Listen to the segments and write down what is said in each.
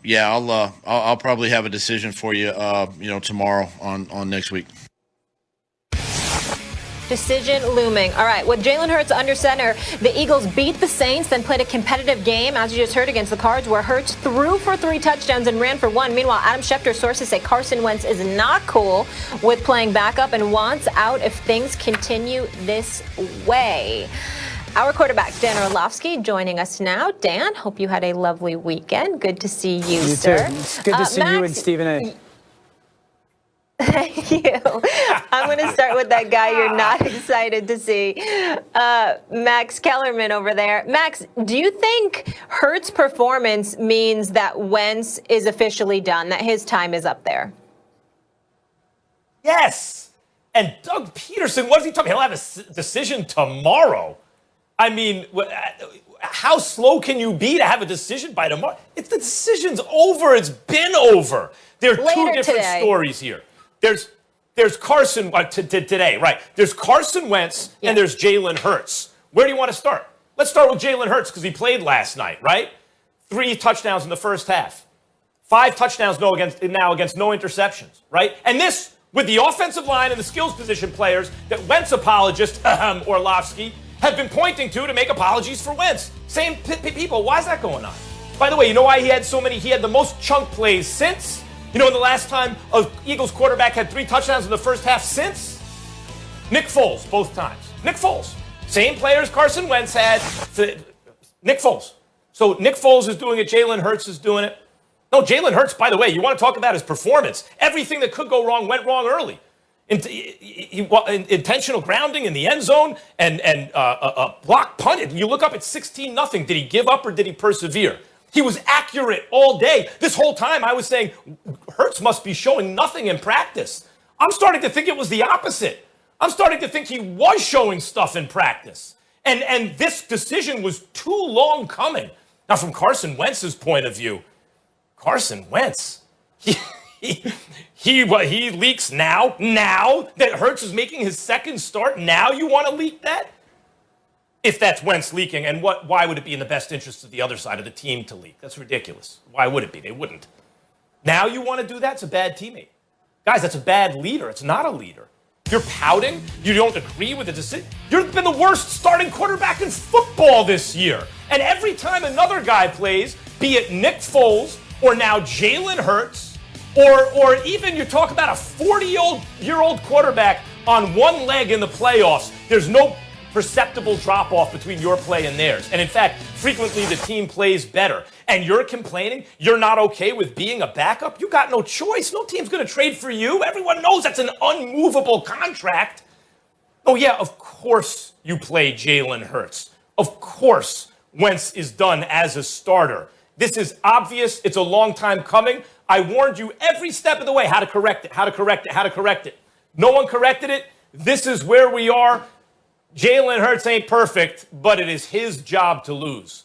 Yeah, I'll probably have a decision for you, tomorrow on next week. Decision looming. All right, with Jalen Hurts under center, the Eagles beat the Saints, then played a competitive game, as you just heard, against the Cards, where Hurts threw for 3 touchdowns and ran for 1. Meanwhile, Adam Schefter's sources say Carson Wentz is not cool with playing backup and wants out if things continue this way. Our quarterback, Dan Orlovsky, joining us now. Dan, hope you had a lovely weekend. Good to see you, sir. Too. It's good to see Max, you and Stephen A. Thank you. I'm going to start with that guy you're not excited to see, Max Kellerman over there. Max, do you think Hurts' performance means that Wentz is officially done, that his time is up there? Yes. And Doug Peterson, what is he talking? He'll have a decision tomorrow. I mean, how slow can you be to have a decision by tomorrow? If the decision's over, it's been over. There are two different stories here. There's Carson today, right? There's Carson Wentz and there's Jalen Hurts. Where do you want to start? Let's start with Jalen Hurts because he played last night, right? 3 touchdowns in the first half. 5 touchdowns now against no interceptions, right? And this with the offensive line and the skills position players that Wentz apologists, Orlovsky, have been pointing to make apologies for Wentz. Same people. Why is that going on? By the way, you know why he had the most chunk plays since? You know, in the last time an Eagles quarterback had 3 touchdowns in the first half since? Nick Foles, both times. Nick Foles. Same players Carson Wentz had. Nick Foles. So Nick Foles is doing it. Jalen Hurts is doing it. No, Jalen Hurts, by the way, you want to talk about his performance. Everything that could go wrong went wrong early. Intentional grounding in the end zone and a block punt. You look up at 16-0. Did he give up or did he persevere? He was accurate all day. This whole time I was saying Hurts must be showing nothing in practice. I'm starting to think it was the opposite. I'm starting to think he was showing stuff in practice. And this decision was too long coming. Now, from Carson Wentz's point of view, Carson Wentz, he leaks now that Hurts is making his second start. Now you want to leak that? If that's Wentz leaking, and why would it be in the best interest of the other side of the team to leak? That's ridiculous. Why would it be? They wouldn't. Now you want to do that? It's a bad teammate. Guys, that's a bad leader. It's not a leader. You're pouting. You don't agree with the decision. You've been the worst starting quarterback in football this year. And every time another guy plays, be it Nick Foles or now Jalen Hurts, or even you talk about a 40-year-old quarterback on one leg in the playoffs, there's no perceptible drop-off between your play and theirs. And in fact, frequently the team plays better. And you're complaining you're not okay with being a backup? You got no choice. No team's going to trade for you. Everyone knows that's an unmovable contract. Oh, yeah, of course you play Jalen Hurts. Of course Wentz is done as a starter. This is obvious. It's a long time coming. I warned you every step of the way how to correct it. No one corrected it. This is where we are. Jalen Hurts ain't perfect, but it is his job to lose.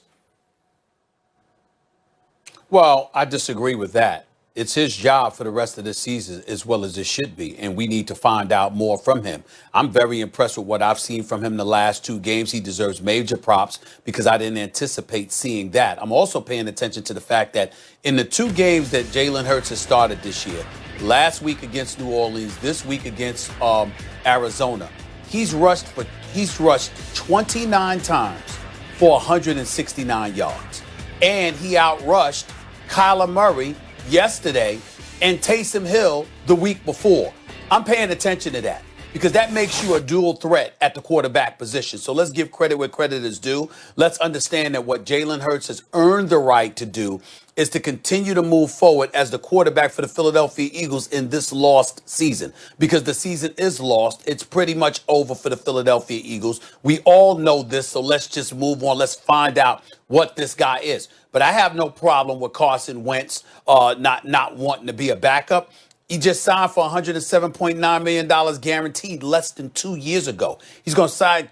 Well, I disagree with that. It's his job for the rest of the season as well as it should be, and we need to find out more from him. I'm very impressed with what I've seen from him the last 2 games. He deserves major props because I didn't anticipate seeing that. I'm also paying attention to the fact that in the 2 games that Jalen Hurts has started this year, last week against New Orleans, this week against Arizona, he's rushed 29 times for 169 yards. And he outrushed Kyler Murray yesterday and Taysom Hill the week before. I'm paying attention to that because that makes you a dual threat at the quarterback position. So let's give credit where credit is due. Let's understand that what Jalen Hurts has earned the right to do is to continue to move forward as the quarterback for the Philadelphia Eagles in this lost season. Because the season is lost. It's pretty much over for the Philadelphia Eagles. We all know this, so let's just move on. Let's find out what this guy is. But I have no problem with Carson Wentz not wanting to be a backup. He just signed for $107.9 million guaranteed less than 2 years ago. He's going to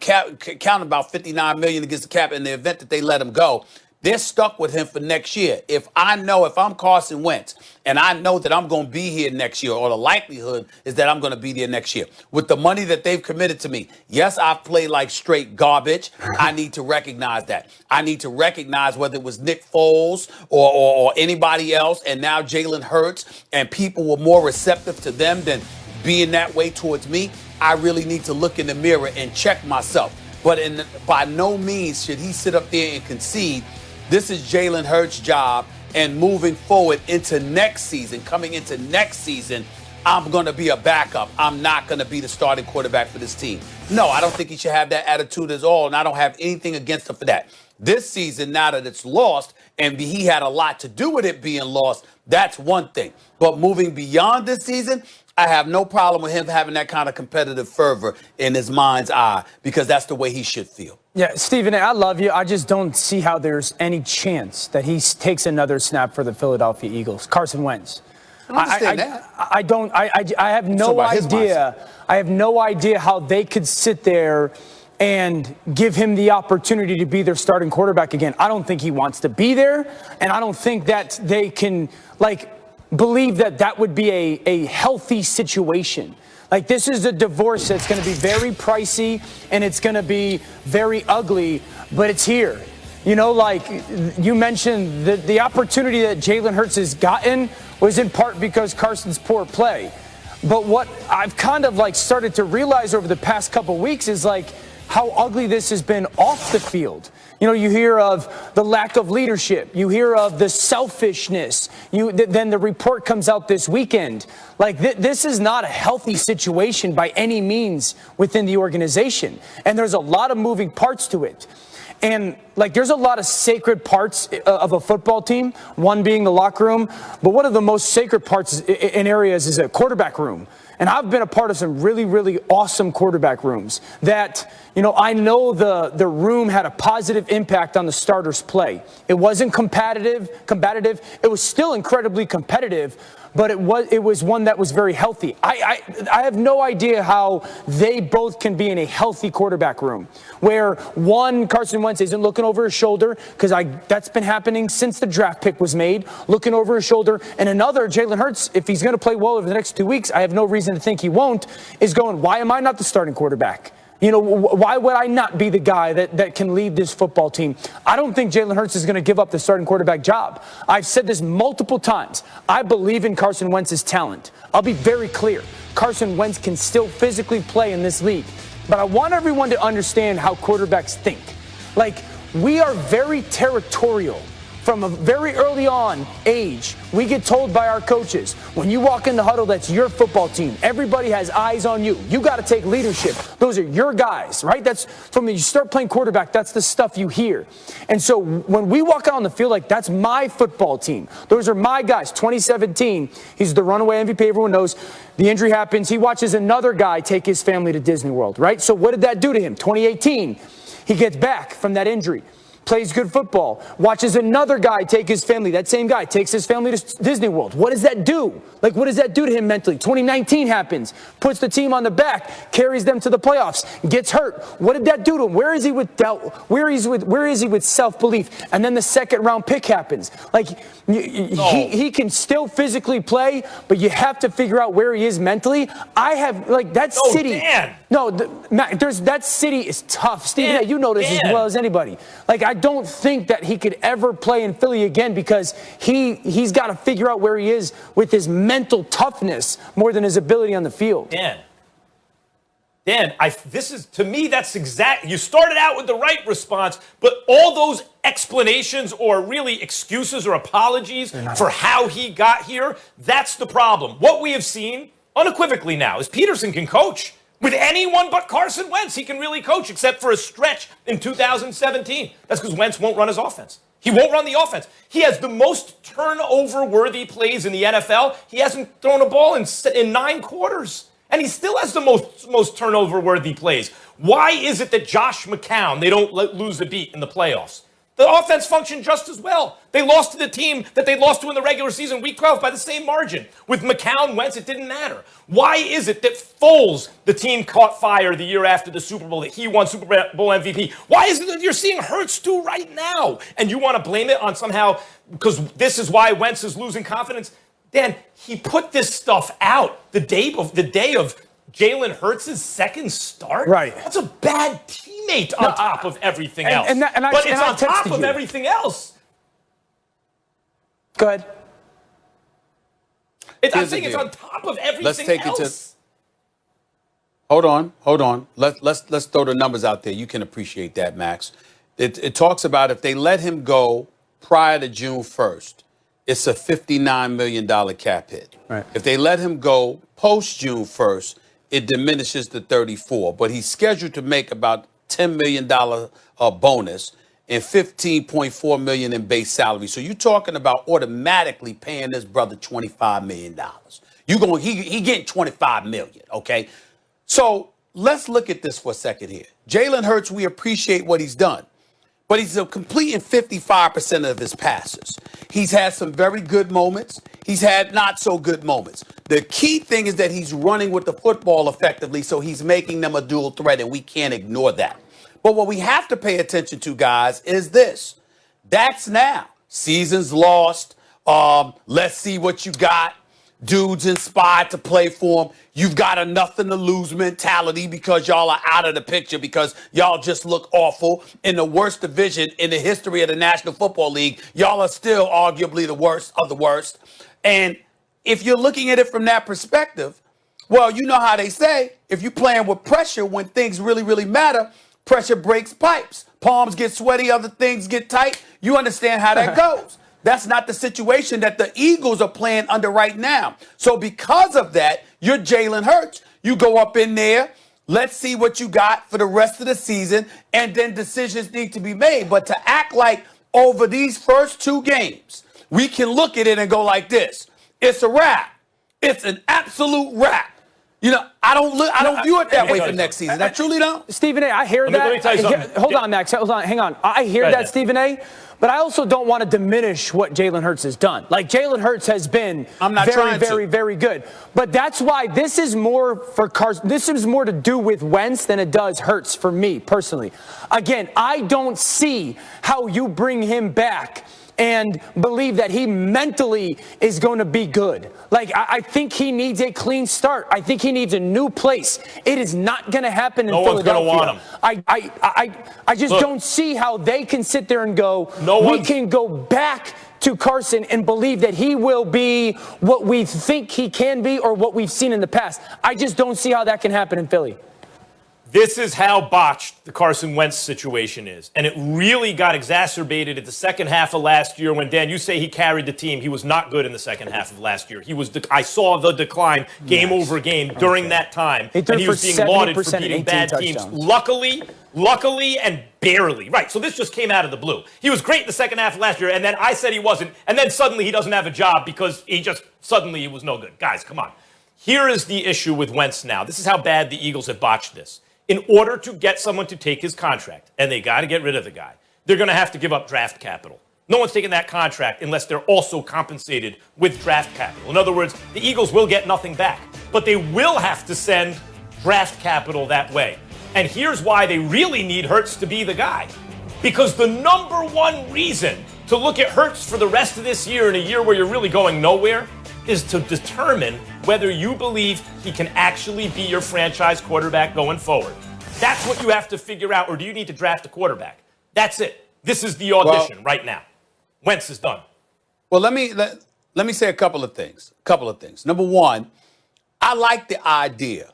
count about $59 million against the cap in the event that they let him go. They're stuck with him for next year. If I'm Carson Wentz and I know that I'm going to be here next year, or the likelihood is that I'm going to be there next year with the money that they've committed to me. Yes, I've played like straight garbage. I need to recognize that. I need to recognize whether it was Nick Foles or anybody else, and now Jalen Hurts, and people were more receptive to them than being that way towards me. I really need to look in the mirror and check myself. But by no means should he sit up there and concede. This is Jalen Hurts' job, and moving forward into next season, coming into next season, I'm going to be a backup. I'm not going to be the starting quarterback for this team. No, I don't think he should have that attitude at all, and I don't have anything against him for that. This season, now that it's lost, and he had a lot to do with it being lost, that's one thing. But moving beyond this season, I have no problem with him having that kind of competitive fervor in his mind's eye, because that's the way he should feel. Yeah, Stephen, I love you. I just don't see how there's any chance that he takes another snap for the Philadelphia Eagles. Carson Wentz. I understand that. I have no idea. I have no idea how they could sit there and give him the opportunity to be their starting quarterback again. I don't think he wants to be there, and I don't think that they can, believe that would be a healthy situation. This is a divorce that's going to be very pricey, and it's going to be very ugly, but it's here. You mentioned the opportunity that Jalen Hurts has gotten was in part because Carson's poor play. But what I've kind of started to realize over the past couple weeks is how ugly this has been off the field. You hear of the lack of leadership. You hear of the selfishness. Then the report comes out this weekend. This is not a healthy situation by any means within the organization. And there's a lot of moving parts to it. And there's a lot of sacred parts of a football team, one being the locker room. But one of the most sacred parts in areas is a quarterback room. And I've been a part of some really, really awesome quarterback rooms that, I know the room had a positive impact on the starters' play. It wasn't combative. It was still incredibly competitive, but it was one that was very healthy. I have no idea how they both can be in a healthy quarterback room where one, Carson Wentz isn't looking over his shoulder, because that's been happening since the draft pick was made, looking over his shoulder, and another, Jalen Hurts, if he's going to play well over the next 2 weeks, I have no reason to think he won't, is going, why am I not the starting quarterback? Why would I not be the guy that can lead this football team? I don't think Jalen Hurts is going to give up the starting quarterback job. I've said this multiple times. I believe in Carson Wentz's talent. I'll be very clear. Carson Wentz can still physically play in this league. But I want everyone to understand how quarterbacks think. We are very territorial. From a very early on age, we get told by our coaches, when you walk in the huddle, that's your football team. Everybody has eyes on you. You got to take leadership. Those are your guys, right? That's from when you start playing quarterback, that's the stuff you hear. And so when we walk out on the field, that's my football team. Those are my guys. 2017, he's the runaway MVP. Everyone knows the injury happens. He watches another guy take his family to Disney World, right? So what did that do to him? 2018, he gets back from that injury. Plays good football, watches another guy take his family, that same guy takes his family to Disney World. What does that do? What does that do to him mentally? 2019 happens, puts the team on the back, carries them to the playoffs, gets hurt. What did that do to him? Where is he with doubt? Where is he with self-belief? And then the second round pick happens. He can still physically play, but you have to figure out where he is mentally. I have that city. Dan. No, that city is tough. Steve, you know this as well as anybody. I don't think that he could ever play in Philly again, because he's got to figure out where he is with his mental toughness more than his ability on the field. Dan, this is, to me, that's exact. You started out with the right response, but all those explanations or really excuses or apologies for how he got here, that's the problem. What we have seen unequivocally now is Peterson can coach. With anyone but Carson Wentz, he can really coach, except for a stretch in 2017. That's because Wentz won't run his offense. He won't run the offense. He has the most turnover-worthy plays in the NFL. He hasn't thrown a ball in 9 quarters. And he still has the most turnover-worthy plays. Why is it that Josh McCown, they don't lose a beat in the playoffs? The offense functioned just as well. They lost to the team that they lost to in the regular season, week 12, by the same margin. With McCown, Wentz, it didn't matter. Why is it that Foles, the team caught fire the year after the Super Bowl, that he won Super Bowl MVP? Why is it that you're seeing Hurts do right now? And you want to blame it on somehow, because this is why Wentz is losing confidence? Dan, he put this stuff out the day of Jalen Hurts' second start. Right. That's a bad teammate on top of everything else. But it's on top of everything else. Go ahead. I'm saying it's on top of everything Let's take else. it to. Hold on. Let's throw the numbers out there. You can appreciate that, Max. It talks about if they let him go prior to June 1st, it's a $59 million cap hit. Right. If they let him go post June 1st, it diminishes to 34. But he's scheduled to make about $10 million bonus and $15.4 million in base salary. So you're talking about automatically paying this brother $25 million. He getting $25 million, okay? So let's look at this for a second here. Jalen Hurts, we appreciate what he's done, but he's completing 55% of his passes. He's had some very good moments. He's had not so good moments. The key thing is that he's running with the football effectively, so he's making them a dual threat, and we can't ignore that. But what we have to pay attention to, guys, is this. That's now. Season's lost. Let's see what you got. Dudes inspired to play for him. You've got a nothing to lose mentality because y'all are out of the picture because y'all just look awful. In the worst division in the history of the National Football League, y'all are still arguably the worst of the worst. And if you're looking at it from that perspective, well, you know how they say, if you're playing with pressure when things really, really matter, pressure breaks pipes. Palms get sweaty, other things get tight. You understand how that goes. That's not the situation that the Eagles are playing under right now. So because of that, you're Jalen Hurts. You go up in there. Let's see what you got for the rest of the season, and then decisions need to be made. But to act like over these first two games, we can look at it and go like this. It's a wrap. It's an absolute wrap. You know, I don't view it that way for next season. I truly don't. Stephen A., I hear that. Let me tell you something. Hold on, Max. Hold on. Hang on. I hear that, Stephen A., but I also don't want to diminish what Jalen Hurts has done. Like, Jalen Hurts has been very good. But that's why this is more for Carson. This is more to do with Wentz than it does Hurts for me personally. Again, I don't see how you bring him back and believe that he mentally is going to be good. Like, I think he needs a clean start. I think he needs a new place. It is not going to happen in Philadelphia. No one's going to want him. I just don't see how they can sit there and go, we can go back to Carson and believe that he will be what we think he can be or what we've seen in the past. I just don't see how that can happen in Philly. This is how botched the Carson Wentz situation is. And it really got exacerbated at the second half of last year when, Dan, you say he carried the team. He was not good in the second half of last year. I saw the decline game over game during that time. And he was being lauded for beating bad teams. Luckily and barely. Right, so this just came out of the blue. He was great in the second half of last year, and then I said he wasn't. And then suddenly he doesn't have a job because he was no good. Guys, come on. Here is the issue with Wentz now. This is how bad the Eagles have botched this. In order to get someone to take his contract, and they got to get rid of the guy, they're going to have to give up draft capital. No one's taking that contract unless they're also compensated with draft capital. In other words, the Eagles will get nothing back, but they will have to send draft capital that way. And here's why they really need Hurts to be the guy. Because the number one reason to look at Hurts for the rest of this year in a year where you're really going nowhere is to determine whether you believe he can actually be your franchise quarterback going forward. That's what you have to figure out, or do you need to draft a quarterback? That's it. This is the audition right now. Wentz is done. Well, let me say a couple of things. Number one, I like the idea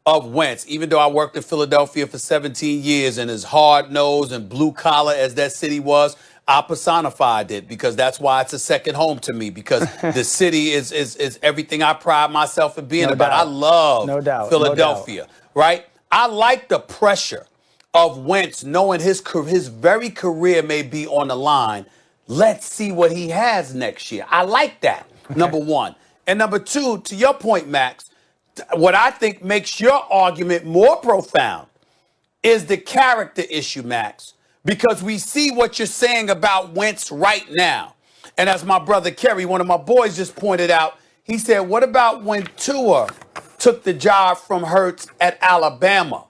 of Wentz, even though I worked in Philadelphia for 17 years and as hard-nosed and blue-collar as that city was, I personified it because that's why it's a second home to me, because the city is everything I pride myself in being about. I love Philadelphia, right? I like the pressure of Wentz knowing his very career may be on the line. Let's see what he has next year. I like that, number one. And number two, to your point, Max, what I think makes your argument more profound is the character issue, Max. because we see what you're saying about Wentz right now. And as my brother Kerry, one of my boys, just pointed out, he said, what about when Tua took the job from Hurts at Alabama?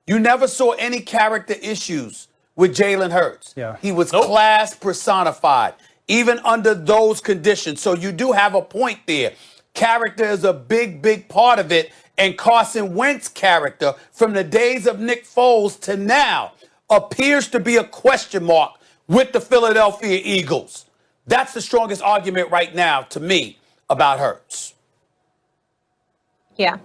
You never saw any character issues with Jalen Hurts. Yeah. He was class personified, even under those conditions. So you do have a point there. Character is a big, big part of it. And Carson Wentz's character from the days of Nick Foles to now appears to be a question mark with the Philadelphia Eagles. That's the strongest argument right now to me about Hurts. Yeah.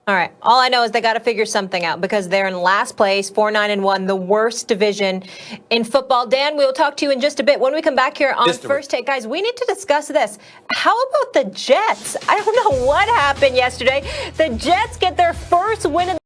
All right. All I know is they got to figure something out because they're in last place, 4-9-1, the worst division in football. Dan, we'll talk to you in just a bit. When we come back here on First Take, guys, we need to discuss this. How about the Jets? I don't know what happened yesterday. The Jets get their first win in